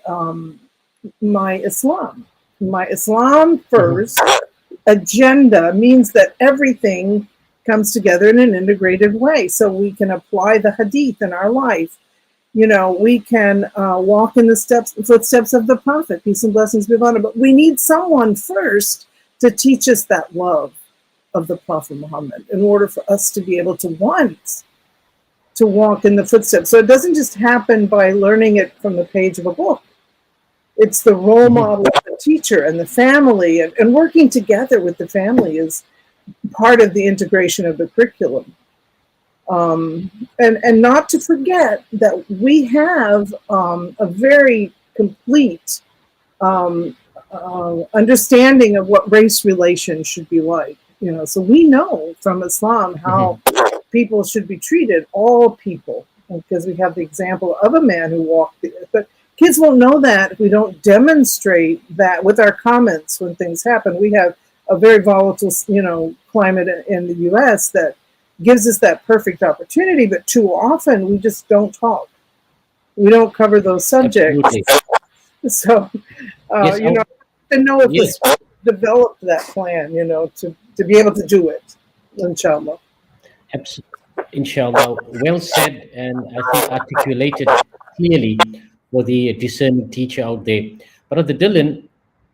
my Islam. My Islam first agenda means that everything comes together in an integrated way, so we can apply the hadith in our life. We can walk in the footsteps of the Prophet, peace and blessings be upon him. But we need someone first to teach us that love of the Prophet Muhammad in order for us to be able to want to walk in the footsteps. So it doesn't just happen by learning it from the page of a book. It's the role model of the teacher and the family, and working together with the family is part of the integration of the curriculum. And not to forget that we have a very complete understanding of what race relations should be like. So we know from Islam how people should be treated, all people, because we have the example of a man who walked the earth. But kids won't know that if we don't demonstrate that with our comments when things happen. We have a very volatile, climate in the U.S. that gives us that perfect opportunity, but too often we just don't talk. We don't cover those subjects. Absolutely. So, yes, to know if this developed that plan, to be able to do it, inshallah. Inshallah. Well said, and I think articulated clearly for the discerning teacher out there. Brother Dylan,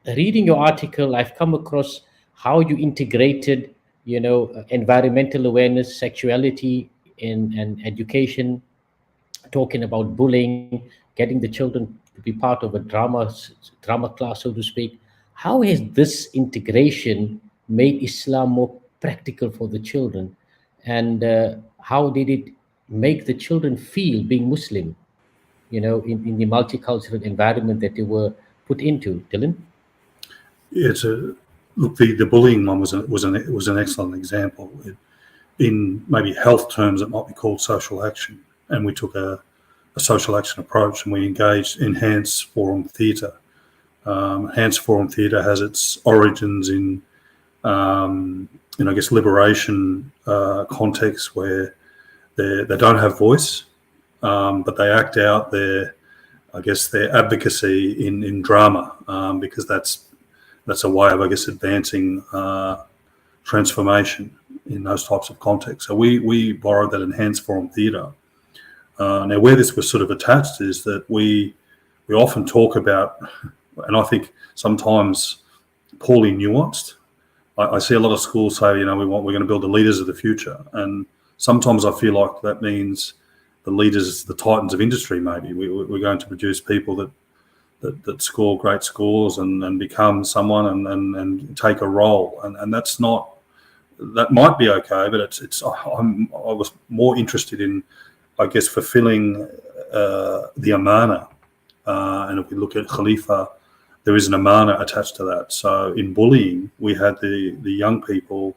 reading your article, I've come across how you integrated, environmental awareness, sexuality, and education, talking about bullying, getting the children to be part of a drama class, so to speak. How has this integration made Islam more practical for the children? And how did it make the children feel being Muslim, in the multicultural environment that they were put into? Dylan? Look, the bullying one was an excellent example. In maybe health terms, it might be called social action, and we took a social action approach, and we engaged in Enhanced Forum Theatre. Enhanced Forum Theatre has its origins in, liberation context where they don't have voice, but they act out their advocacy in drama, because that's a way of, advancing transformation in those types of contexts. So we borrowed that Enhanced Forum Theatre. Now, where this was sort of attached is that we often talk about, and I think sometimes poorly nuanced. I see a lot of schools say, we're going to build the leaders of the future, and sometimes I feel like that means the leaders, the titans of industry. Maybe we're going to produce people that that score great scores and become someone and take a role, and that's not, that might be okay, but I was more interested in, I guess, fulfilling the amana, and if we look at Khalifa, there is an amana attached to that. So in bullying, we had the young people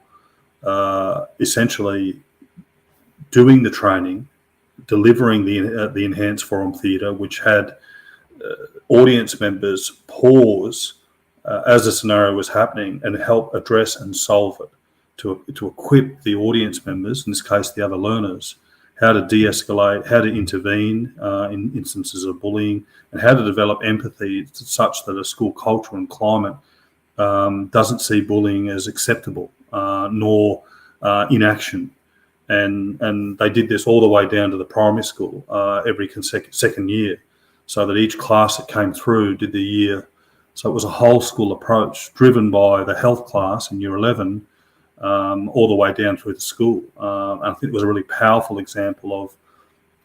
essentially doing the training, delivering the enhanced forum theatre, which had audience members pause as the scenario was happening and help address and solve it, to equip the audience members, in this case the other learners, how to de-escalate, how to intervene in instances of bullying, and how to develop empathy such that a school culture and climate doesn't see bullying as acceptable, nor inaction. And they did this all the way down to the primary school every second year, so that each class that came through did the year. So it was a whole school approach driven by the health class in year 11 all the way down through the school. And I think it was a really powerful example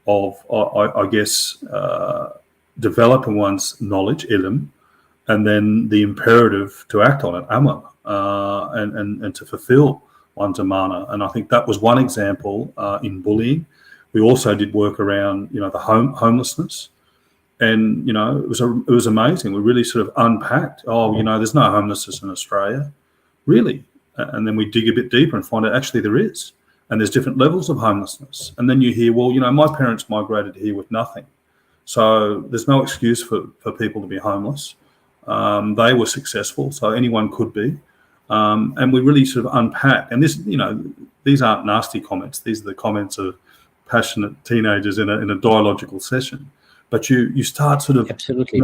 of I guess, developing one's knowledge, ilm, and then the imperative to act on it, amr, and to fulfill one's amana. And I think that was one example in bullying. We also did work around, the homelessness. And, it was amazing. We really sort of unpacked, there's no homelessness in Australia, really. And then we dig a bit deeper and find out actually there is. And there's different levels of homelessness. And then you hear, my parents migrated here with nothing. So there's no excuse for people to be homeless. They were successful, so anyone could be. And we really sort of unpack. And this, these aren't nasty comments. These are the comments of passionate teenagers in a dialogical session. But you start sort of absolutely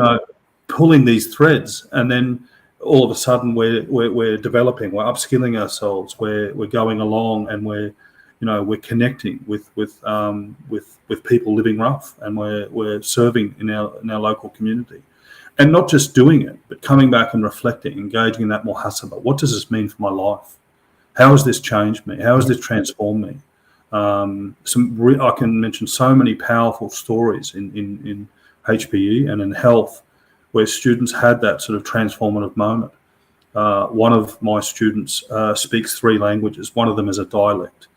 pulling these threads, and then all of a sudden we're developing, we're upskilling ourselves, we're going along, and we're connecting with people living rough, and we're serving in our local community, and not just doing it, but coming back and reflecting, engaging in that muhasabah. What does this mean for my life? How has this changed me? How has this transformed me? I can mention so many powerful stories in HPE and in health where students had that sort of transformative moment. One of my students speaks 3 languages. One of them is a dialect.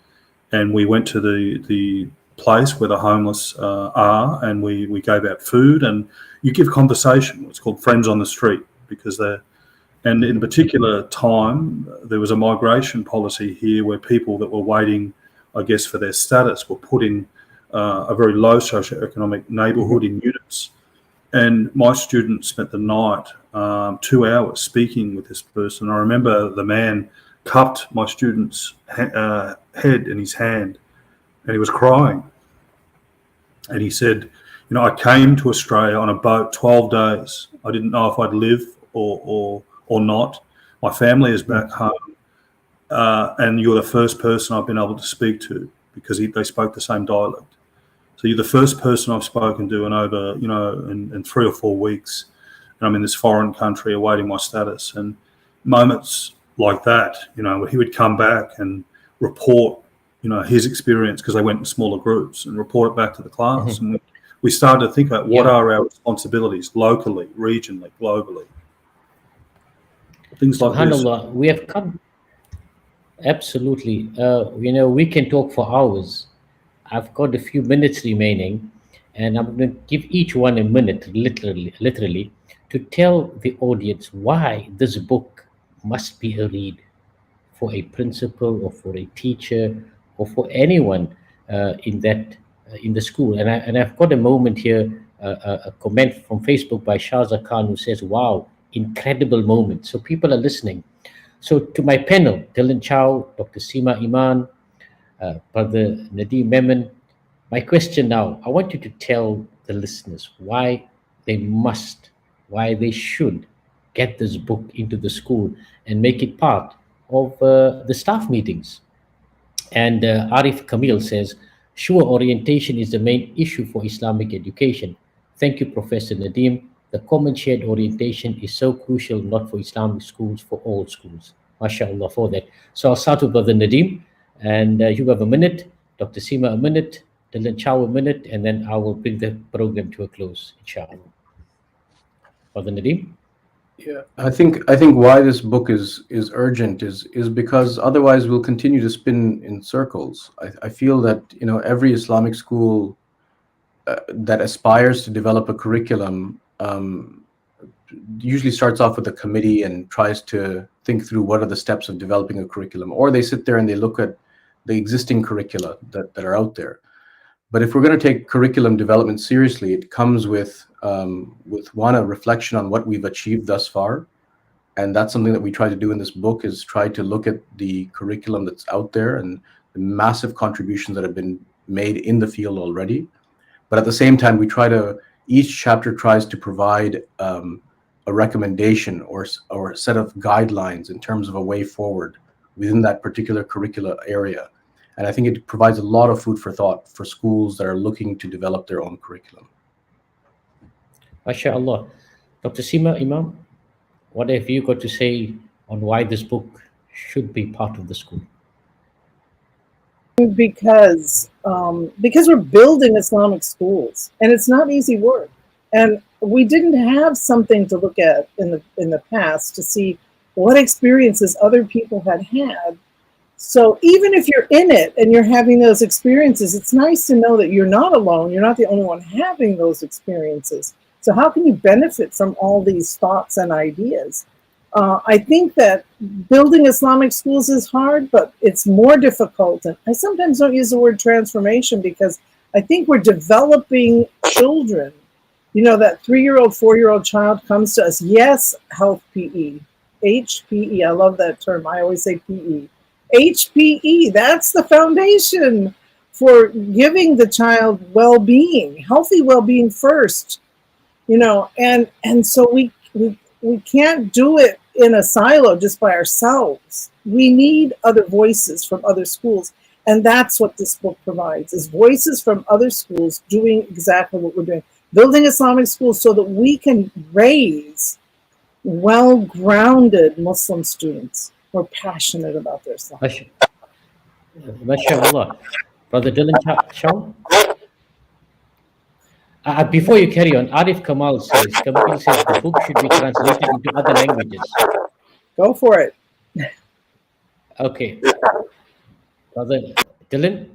And we went to the place where the homeless are, and we gave out food, and you give conversation. It's called Friends on the Street, because and in a particular time, there was a migration policy here where people that were waiting, I guess, for their status were put in a very low socioeconomic neighbourhood in units. And my student spent the night, 2 hours, speaking with this person. I remember the man cupped my student's head in his hand, and he was crying. And he said, I came to Australia on a boat 12 days. I didn't know if I'd live or not. My family is back home. And you're the first person I've been able to speak to, because they spoke the same dialect. So you're the first person I've spoken to in over, in 3 or 4 weeks. And I'm in this foreign country awaiting my status. And moments like that, where he would come back and report, his experience, because they went in smaller groups, and report it back to the class. And we started to think about what are our responsibilities locally, regionally, globally. Things like SubhanAllah, we have come. Absolutely. We can talk for hours. I've got a few minutes remaining, and I'm going to give each one a minute, literally, to tell the audience why this book must be a read for a principal or for a teacher or for anyone in the school. And I've got a moment here, a comment from Facebook by Shahza Khan, who says, "Wow, incredible moment." So people are listening. So to my panel, Dylan Chow, Dr. Seema Iman, Brother Nadeem Memom, my question now, I want you to tell the listeners why they should get this book into the school and make it part of the staff meetings. And Arif Kamil says, "Sure, orientation is the main issue for Islamic education. Thank you, Professor Nadeem. The common shared orientation is so crucial, not for Islamic schools, for all schools." MashaAllah for that. So I'll start with Brother Nadeem, and you have a minute, Dr. Seema a minute, Dylan Chow a minute, and then I will bring the program to a close, inshallah. Brother Nadeem? Yeah, I think why this book is urgent is because otherwise we'll continue to spin in circles. I feel that every Islamic school that aspires to develop a curriculum usually starts off with a committee and tries to think through what are the steps of developing a curriculum, or they sit there and they look at the existing curricula that are out there. But if we're going to take curriculum development seriously, it comes with one, a reflection on what we've achieved thus far. And that's something that we try to do in this book, is try to look at the curriculum that's out there and the massive contributions that have been made in the field already. But at the same time, each chapter tries to provide a recommendation or a set of guidelines in terms of a way forward within that particular curricula area. And I think it provides a lot of food for thought for schools that are looking to develop their own curriculum. MashaAllah. Dr. Seema Imam, what have you got to say on why this book should be part of the school? Because we're building Islamic schools, and it's not easy work. And we didn't have something to look at in the past to see what experiences other people had had. So even if you're in it and you're having those experiences, it's nice to know that you're not alone. You're not the only one having those experiences. So how can you benefit from all these thoughts and ideas? I think that building Islamic schools is hard, but it's more difficult. And I sometimes don't use the word transformation because I think we're developing children. That 3-year-old, 4-year-old child comes to us. Yes, health PE, HPE. I love that term. I always say PE. HPE, that's the foundation for giving the child well-being, healthy well-being first, and so we can't do it in a silo just by ourselves. We need other voices from other schools, and that's what this book provides, is voices from other schools doing exactly what we're doing, building Islamic schools so that we can raise well-grounded Muslim students who are passionate about their Islam. MashaAllah. Brother Dylan Shaw? Before you carry on, Arif Kamal says the book should be translated into other languages. Go for it. Okay. Brother Dylan,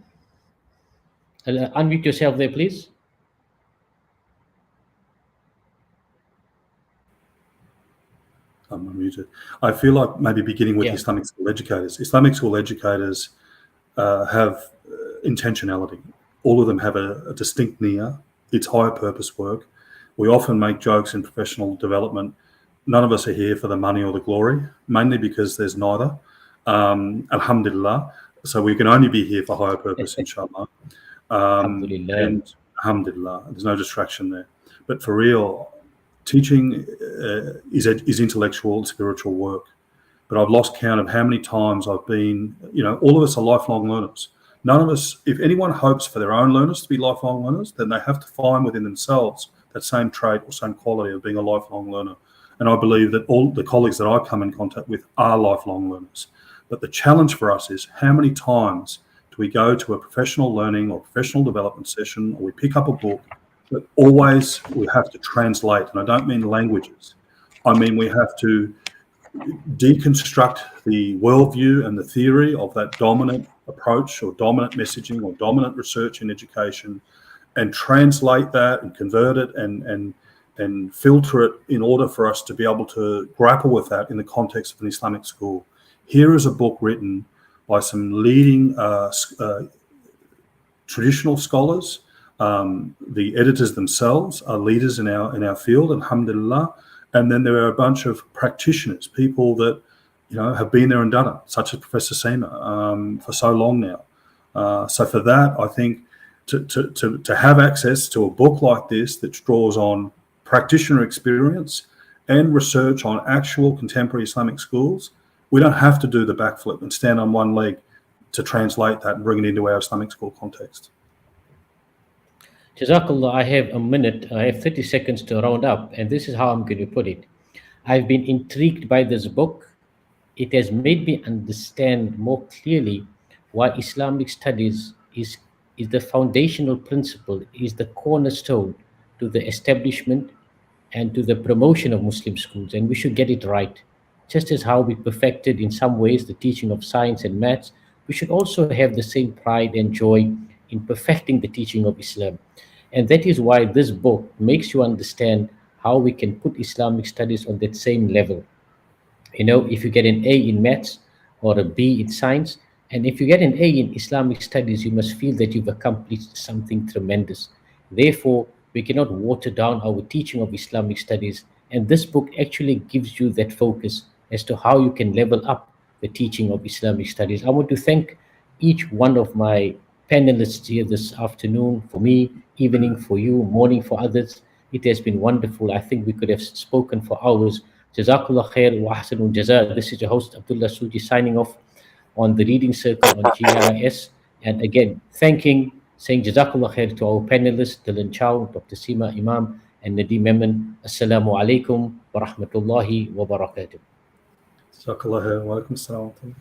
unmute yourself there, please. I'm unmuted. I feel like maybe beginning with Islamic school educators. Islamic school educators have intentionality. All of them have a distinct niyyah. It's higher purpose work. We often make jokes in professional development. None of us are here for the money or the glory, mainly because there's neither. Alhamdulillah. So we can only be here for higher purpose, inshallah. And alhamdulillah, there's no distraction there. But for real, teaching is intellectual, spiritual work. But I've lost count of how many times I've been, all of us are lifelong learners. None of us, if anyone hopes for their own learners to be lifelong learners, then they have to find within themselves that same trait or same quality of being a lifelong learner. And I believe that all the colleagues that I come in contact with are lifelong learners. But the challenge for us is how many times do we go to a professional learning or professional development session, or we pick up a book, but always we have to translate. And I don't mean languages. I mean, we have to deconstruct the worldview and the theory of that dominant approach or dominant messaging or dominant research in education, and translate that and convert it and filter it in order for us to be able to grapple with that in the context of an Islamic school. Here is a book written by some leading traditional scholars. The editors themselves are leaders in our field, alhamdulillah. And then there are a bunch of practitioners, people that have been there and done it, such as Professor Seema for so long now. So for that, I think to have access to a book like this that draws on practitioner experience and research on actual contemporary Islamic schools, we don't have to do the backflip and stand on one leg to translate that and bring it into our Islamic school context. Jazakallah, I have a minute, I have 30 seconds to round up, and this is how I'm going to put it. I've been intrigued by this book. It has made me understand more clearly why Islamic studies is the foundational principle, is the cornerstone to the establishment and to the promotion of Muslim schools, and we should get it right. Just as how we perfected in some ways the teaching of science and maths, we should also have the same pride and joy in perfecting the teaching of Islam. And that is why this book makes you understand how we can put Islamic studies on that same level. You know, if you get an A in maths or a B in science, and if you get an A in Islamic studies, you must feel that you've accomplished something tremendous. Therefore, we cannot water down our teaching of Islamic studies. And this book actually gives you that focus as to how you can level up the teaching of Islamic studies. I want to thank each one of my panelists here this afternoon, for me, evening for you, morning for others. It has been wonderful. I think we could have spoken for hours. Jazakallah khair wa ahsanul jaza. This is your host Abdullah Suji signing off on the Reading Circle on GIS. And again, saying Jazakallah khair to our panelists, Dylan Chow, Dr. Seema Imam, and Nadeem Memom. Assalamu alaikum wa rahmatullahi wa barakatuh. Jazakallah khair. Wa alaikum assalam.